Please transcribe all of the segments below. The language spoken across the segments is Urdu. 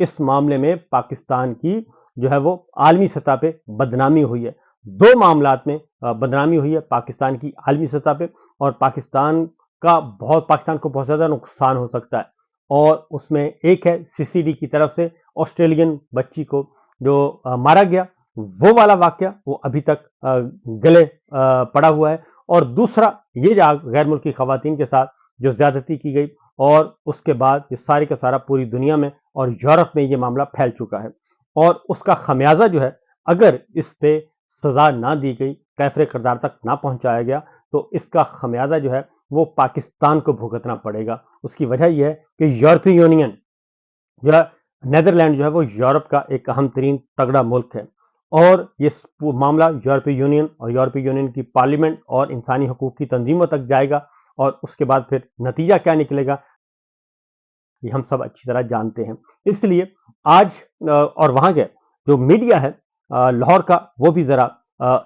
اس معاملے میں پاکستان کی جو ہے وہ عالمی سطح پہ بدنامی ہوئی ہے. دو معاملات میں بدنامی ہوئی ہے پاکستان کی عالمی سطح پہ, اور پاکستان کو بہت زیادہ نقصان ہو سکتا ہے. اور اس میں ایک ہے سی سی ڈی کی طرف سے آسٹریلین بچی کو جو مارا گیا, وہ والا واقعہ وہ ابھی تک گلے پڑا ہوا ہے. اور دوسرا یہ غیر ملکی خواتین کے ساتھ جو زیادتی کی گئی, اور اس کے بعد یہ سارے کا سارا پوری دنیا میں اور یورپ میں یہ معاملہ پھیل چکا ہے. اور اس کا خمیازہ جو ہے, اگر اس پہ سزا نہ دی گئی, کیفر کردار تک نہ پہنچایا گیا, تو اس کا خمیازہ جو ہے وہ پاکستان کو بھگتنا پڑے گا. اس کی وجہ یہ ہے کہ یورپی یونین جو ہے, نیدرلینڈ جو ہے وہ یورپ کا ایک اہم ترین تگڑا ملک ہے, اور یہ معاملہ یورپی یونین اور یورپی یونین کی پارلیمنٹ اور انسانی حقوق کی تنظیموں تک جائے گا, اور اس کے بعد پھر نتیجہ کیا نکلے گا یہ ہم سب اچھی طرح جانتے ہیں. اس لیے آج اور وہاں کے جو میڈیا ہے لاہور کا, وہ بھی ذرا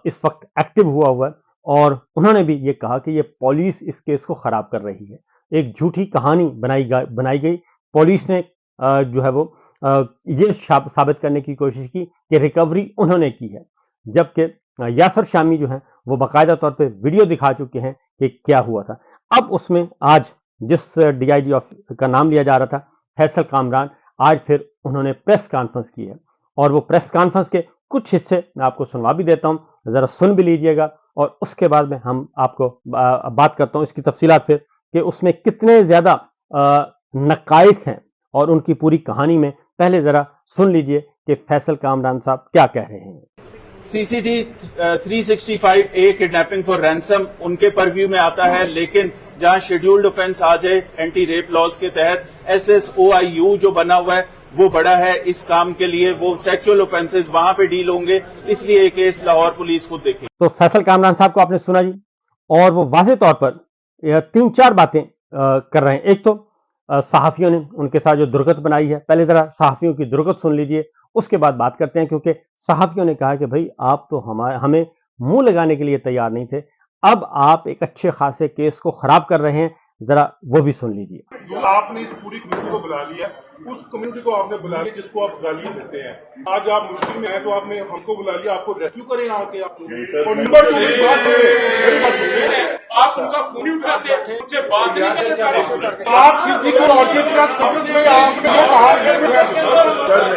اس وقت ایکٹیو ہوا ہے, اور انہوں نے بھی یہ کہا کہ یہ پولیس اس کیس کو خراب کر رہی ہے. ایک جھوٹی کہانی بنائی گئی. پولیس نے جو ہے وہ یہ ثابت کرنے کی کوشش کی کہ ریکوری انہوں نے کی ہے, جبکہ یاسر شامی جو ہیں وہ باقاعدہ طور پہ ویڈیو دکھا چکے ہیں کہ کیا ہوا تھا. اب اس میں آج جس ڈی آئی جی کا نام لیا جا رہا تھا فیصل کامران, آج پھر انہوں نے پریس کانفرنس کی ہے, اور وہ پریس کانفرنس کے کچھ حصے میں آپ کو سنوا بھی دیتا ہوں, ذرا سن بھی لیجئے گا, اور اس کے بعد میں ہم آپ کو بات کرتا ہوں اس کی تفصیلات پھر کہ اس میں کتنے زیادہ نقائص ہیں اور ان کی پوری کہانی میں. پہلے ذرا سن لیجئے کہ فیصل کامران صاحب کیا کہہ رہے ہیں. C C T 365A kidnapping for ransom ان کے پرویو میں آتا ہے, لیکن جہاں شیڈیولڈ آفینس آ جائے اینٹی ریپ لاز کے تحت SSOIU جو بنا ہوا ہے وہ بڑا ہے اس کام کے لیے, وہ سیکچول آفینسز وہاں پہ ڈیل ہوں گے, اس لیے یہ کیس لاہور پولیس خود دیکھے. تو فیصل کامران صاحب کو آپ نے سنا جی, اور وہ واضح طور پر 3-4 باتیں کر رہے ہیں. ایک تو صحافیوں نے ان کے ساتھ جو درگت بنائی ہے, پہلے ذرا صحافیوں کی درگت سن لیجئے, اس کے بعد بات کرتے ہیں, کیونکہ صحافیوں نے کہا کہ بھائی آپ تو ہمیں منہ لگانے کے لیے تیار نہیں تھے, اب آپ ایک اچھے خاصے کیس کو خراب کر رہے ہیں, ذرا وہ بھی سن لیجئے. آپ نے اس پوری کمیونٹی کو بلا لیا, اس کمیونٹی کو آپ نے بلا لیا جس کو آپ گالیاں دیتے ہیں. آج آپ مشکل میں ہیں تو آپ نے ہم کو بلا لیا, آپ کو ریسکیو کریں آ کے. اور نمبر 2 آپ ان کا فون اٹھاتے ہیں, ان سے بات نہیں کرتے. آپ سی سی پی اور کی پریس کانفرنس میں آپ نے یہ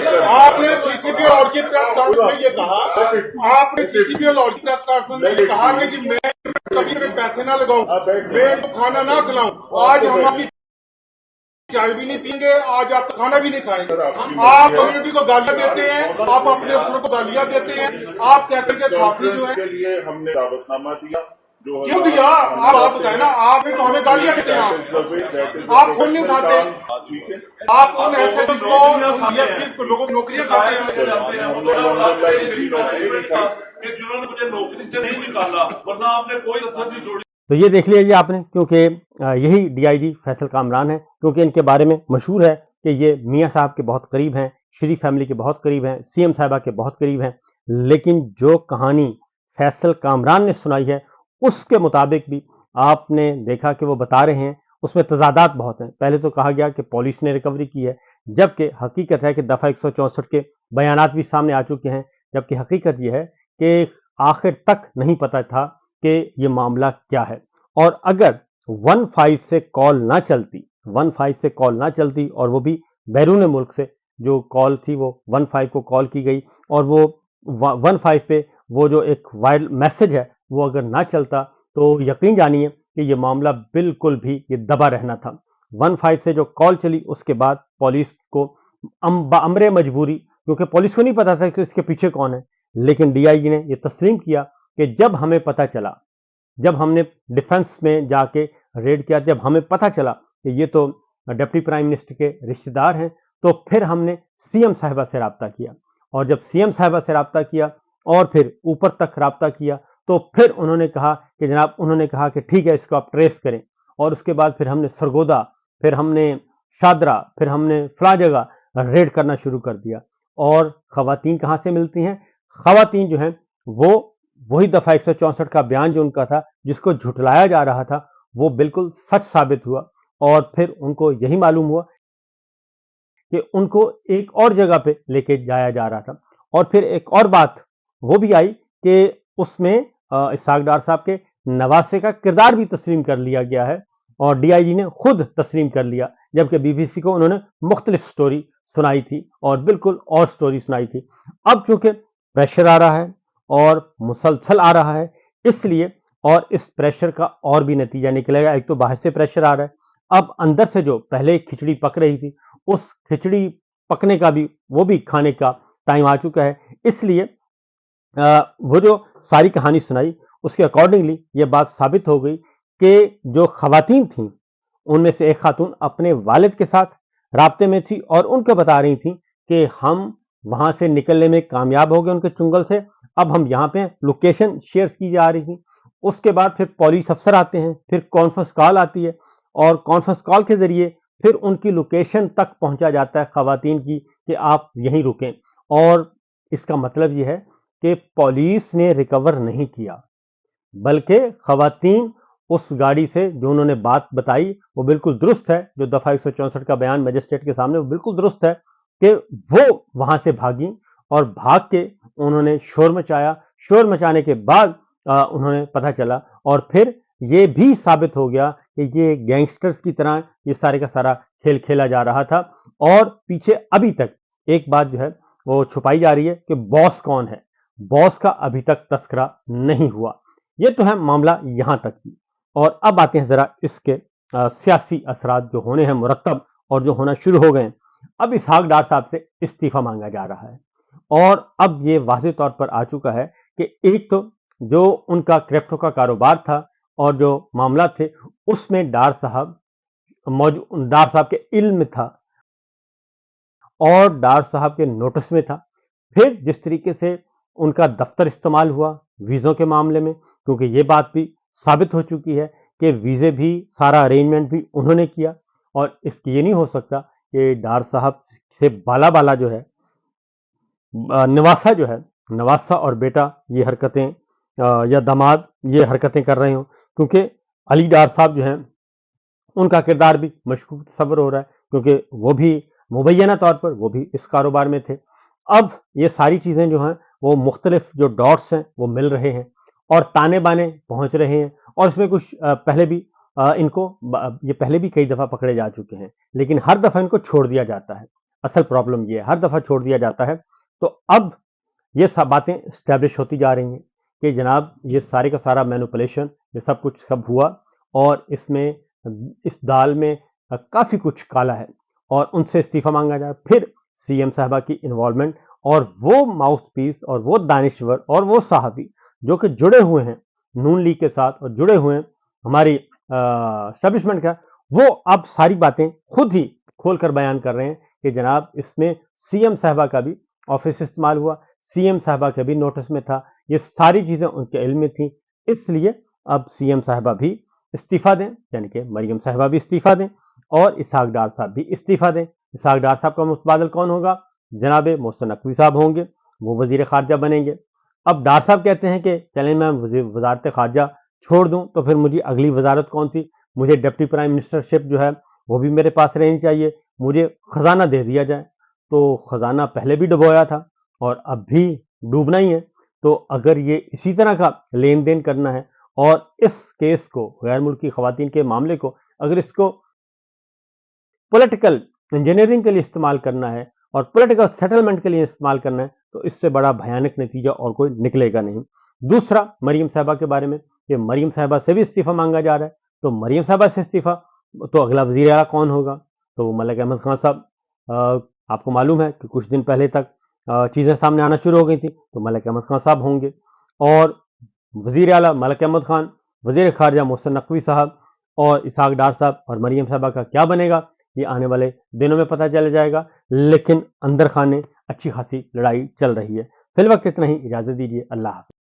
کہا, آپ نے سی سی پی اور کی پریس کانفرنس میں یہ کہا, آپ نے سی سی پی اور کی پریس کانفرنس میں یہ کہا کہ میں کبھی میں پیسے نہ لگاؤں, میں ان کو کھانا نہ کھلاؤں. آج ہم آپ کی چائے بھی نہیں پئیں گے, آج آپ کھانا بھی نہیں کھائیں گے. آپ کمیونٹی کو گالیاں دیتے ہیں, آپ اپنے افسروں کو گالیاں دیتے ہیں, آپ کہتے ہیں کہ صحافی جو ہے کے لیے ہم نے دعوت نامہ دیا. کیوں دیا؟ آپ بتائیں نا, آپ نے تو ہمیں گالیاں دیتے ہیں, آپ فون نہیں اٹھاتے, آپ ان ایسے کو لوگوں کو نوکریاں کھاتے ہیں. جنہوں نے مجھے نوکری سے نہیں نکالا ورنہ آپ نے کوئی اثر نہیں چھوڑی. تو یہ دیکھ لیجیے آپ نے, کیونکہ یہی ڈی آئی جی فیصل کامران ہے, کیونکہ ان کے بارے میں مشہور ہے کہ یہ میاں صاحب کے بہت قریب ہیں, شریف فیملی کے بہت قریب ہیں, سی ایم صاحبہ کے بہت قریب ہیں. لیکن جو کہانی فیصل کامران نے سنائی ہے اس کے مطابق بھی آپ نے دیکھا کہ وہ بتا رہے ہیں, اس میں تضادات بہت ہیں. پہلے تو کہا گیا کہ پولیس نے ریکوری کی ہے, جبکہ حقیقت ہے کہ دفعہ 164 کے بیانات بھی سامنے آ چکے ہیں, جبکہ حقیقت یہ ہے کہ آخر تک نہیں پتا تھا کہ یہ معاملہ کیا ہے. اور اگر 15 سے کال نہ چلتی اور وہ بھی بیرون ملک سے جو کال تھی وہ 15 کو کال کی گئی, اور وہ 15 پہ وہ جو ایک وائرل میسج ہے وہ اگر نہ چلتا تو یقین جانیے کہ یہ معاملہ بالکل بھی یہ دبا رہنا تھا. 15 سے جو کال چلی اس کے بعد پولیس کو بامر مجبوری, کیونکہ پولیس کو نہیں پتا تھا کہ اس کے پیچھے کون ہے, لیکن ڈی آئی جی نے یہ تسلیم کیا کہ جب ہمیں پتا چلا, جب ہم نے ڈیفنس میں جا کے ریڈ کیا, جب ہمیں پتا چلا کہ یہ تو ڈپٹی پرائم منسٹر کے رشتہ دار ہیں, تو پھر ہم نے سی ایم صاحبہ سے رابطہ کیا, اور جب سی ایم صاحبہ سے رابطہ کیا اور پھر اوپر تک رابطہ کیا, تو پھر انہوں نے کہا کہ جناب, انہوں نے کہا کہ ٹھیک ہے اس کو آپ ٹریس کریں. اور اس کے بعد پھر ہم نے سرگودا, پھر ہم نے شادرہ, پھر ہم نے فلاں جگہ ریڈ کرنا شروع کر دیا. اور خواتین کہاں سے ملتی ہیں؟ خواتین جو ہیں وہ وہی دفعہ 164 کا بیان جو ان کا تھا جس کو جھٹلایا جا رہا تھا وہ بالکل سچ ثابت ہوا, اور پھر ان کو یہی معلوم ہوا کہ ان کو ایک اور جگہ پہ لے کے جایا جا رہا تھا. اور پھر ایک اور بات وہ بھی آئی کہ اس میں اسحاق ڈار صاحب کے نواسے کا کردار بھی تسلیم کر لیا گیا ہے اور ڈی آئی جی نے خود تسلیم کر لیا، جبکہ بی بی سی کو انہوں نے مختلف سٹوری سنائی تھی اور بالکل اور سٹوری سنائی تھی. اب چونکہ پریشر آ رہا ہے اور مسلسل آ رہا ہے، اس لیے اور اس پریشر کا اور بھی نتیجہ نکلے گا. ایک تو باہر سے پریشر آ رہا ہے، اب اندر سے جو پہلے کھچڑی پک رہی تھی اس کھچڑی پکنے کا بھی وہ بھی کھانے کا ٹائم آ چکا ہے. اس لیے وہ جو ساری کہانی سنائی اس کے اکارڈنگلی یہ بات ثابت ہو گئی کہ جو خواتین تھیں ان میں سے ایک خاتون اپنے والد کے ساتھ رابطے میں تھی اور ان کو بتا رہی تھیں کہ ہم وہاں سے نکلنے میں کامیاب ہو گئے ان کے چنگل سے، اب ہم یہاں پہ لوکیشن شیئر کی جا رہی تھی. اس کے بعد پھر پولیس افسر آتے ہیں، پھر کانفرنس کال آتی ہے اور کانفرنس کال کے ذریعے پھر ان کی لوکیشن تک پہنچا جاتا ہے خواتین کی کہ آپ یہیں رکیں. اور اس کا مطلب یہ ہے کہ پولیس نے ریکور نہیں کیا، بلکہ خواتین اس گاڑی سے جو انہوں نے بات بتائی وہ بالکل درست ہے، جو دفعہ 164 کا بیان مجسٹریٹ کے سامنے وہ بالکل درست ہے کہ وہ وہاں سے بھاگیں اور بھاگ کے انہوں نے شور مچایا. شور مچانے کے بعد انہوں نے پتہ چلا اور پھر یہ بھی ثابت ہو گیا کہ یہ گینگسٹرز کی طرح یہ سارے کا سارا کھیل کھیلا جا رہا تھا. اور پیچھے ابھی تک ایک بات جو ہے وہ چھپائی جا رہی ہے کہ باس کون ہے، باس کا ابھی تک تذکرہ نہیں ہوا. یہ تو ہے معاملہ یہاں تک کی. اور اب آتے ہیں ذرا اس کے سیاسی اثرات جو ہونے ہیں مرتب اور جو ہونا شروع ہو گئے ہیں. اب اسحاق ڈار صاحب سے استعفیٰ مانگا جا رہا ہے اور اب یہ واضح طور پر آ چکا ہے کہ ایک تو جو ان کا کرپٹو کا کاروبار تھا اور جو معاملات تھے اس میں ڈار صاحب کے علم میں تھا اور ڈار صاحب کے نوٹس میں تھا. پھر جس طریقے سے ان کا دفتر استعمال ہوا ویزوں کے معاملے میں، کیونکہ یہ بات بھی ثابت ہو چکی ہے کہ ویزے بھی سارا ارینجمنٹ بھی انہوں نے کیا اور اس کی یہ نہیں ہو سکتا کہ ڈار صاحب سے بالا جو ہے نواسا اور بیٹا یہ حرکتیں یا داماد یہ حرکتیں کر رہے ہوں، کیونکہ علی ڈار صاحب جو ہیں ان کا کردار بھی مشکوک تصور ہو رہا ہے کیونکہ وہ بھی مبینہ طور پر وہ بھی اس کاروبار میں تھے. اب یہ ساری چیزیں جو ہیں وہ مختلف جو ڈاٹس ہیں وہ مل رہے ہیں اور تانے بانے پہنچ رہے ہیں. اور اس میں کچھ پہلے بھی ان کو یہ پہلے بھی کئی دفعہ پکڑے جا چکے ہیں لیکن ہر دفعہ ان کو چھوڑ دیا جاتا ہے. اصل پرابلم یہ ہے ہر دفعہ چھوڑ دیا جاتا ہے. تو اب یہ سب باتیں اسٹیبلش ہوتی جا رہی ہیں کہ جناب یہ سارے کا سارا مینوپولیشن یہ سب کچھ سب ہوا اور اس میں اس دال میں کافی کچھ کالا ہے اور ان سے استعفیٰ مانگا جائے. پھر سی ایم صاحبہ کی انوالومنٹ اور وہ ماؤتھ پیس اور وہ دانشور اور وہ صحافی جو کہ جڑے ہوئے ہیں نون لیگ کے ساتھ اور جڑے ہوئے ہیں ہماری اسٹیبلشمنٹ کا، وہ اب ساری باتیں خود ہی کھول کر بیان کر رہے ہیں کہ جناب اس میں سی ایم صاحبہ کا بھی آفس استعمال ہوا، سی ایم صاحبہ کے بھی نوٹس میں تھا، یہ ساری چیزیں ان کے علم میں تھیں. اس لیے اب سی ایم صاحبہ بھی استعفیٰ دیں، یعنی کہ مریم صاحبہ بھی استعفیٰ دیں اور اسحاق ڈار صاحب بھی استعفیٰ دیں. اسحاق ڈار صاحب کا متبادل کون ہوگا؟ جناب محسن نقوی صاحب ہوں گے، وہ وزیر خارجہ بنیں گے. اب ڈار صاحب کہتے ہیں کہ چلیں میں وزارت خارجہ چھوڑ دوں تو پھر مجھے اگلی وزارت کون تھی؟ مجھے ڈپٹی پرائم منسٹر شپ جو ہے وہ بھی میرے پاس رہنی چاہیے، مجھے خزانہ دے دیا جائے. تو خزانہ پہلے بھی ڈبویا تھا اور اب بھی ڈوبنا ہی ہے. تو اگر یہ اسی طرح کا لین دین کرنا ہے اور اس کیس کو غیر ملکی خواتین کے معاملے کو اگر اس کو پولیٹیکل انجینئرنگ کے لیے استعمال کرنا ہے اور پولیٹیکل سیٹلمنٹ کے لیے استعمال کرنا ہے تو اس سے بڑا بھیانک نتیجہ اور کوئی نکلے گا نہیں. دوسرا مریم صاحبہ کے بارے میں کہ مریم صاحبہ سے بھی استعفیٰ مانگا جا رہا ہے. تو مریم صاحبہ سے استعفیٰ تو اگلا وزیر اعلیٰ کون ہوگا؟ تو وہ ملک احمد خان صاحب. آپ کو معلوم ہے کہ کچھ دن پہلے تک چیزیں سامنے آنا شروع ہو گئی تھیں تو ملک احمد خان صاحب ہوں گے اور وزیر اعلیٰ ملک احمد خان، وزیر خارجہ محسن نقوی صاحب اور اسحاق ڈار صاحب اور مریم صاحبہ کا کیا بنے گا یہ آنے والے دنوں میں پتہ چل جائے گا. لیکن اندر خانے اچھی خاصی لڑائی چل رہی ہے. فی الوقت اتنا ہی، اجازت دیجیے، اللہ حافظ.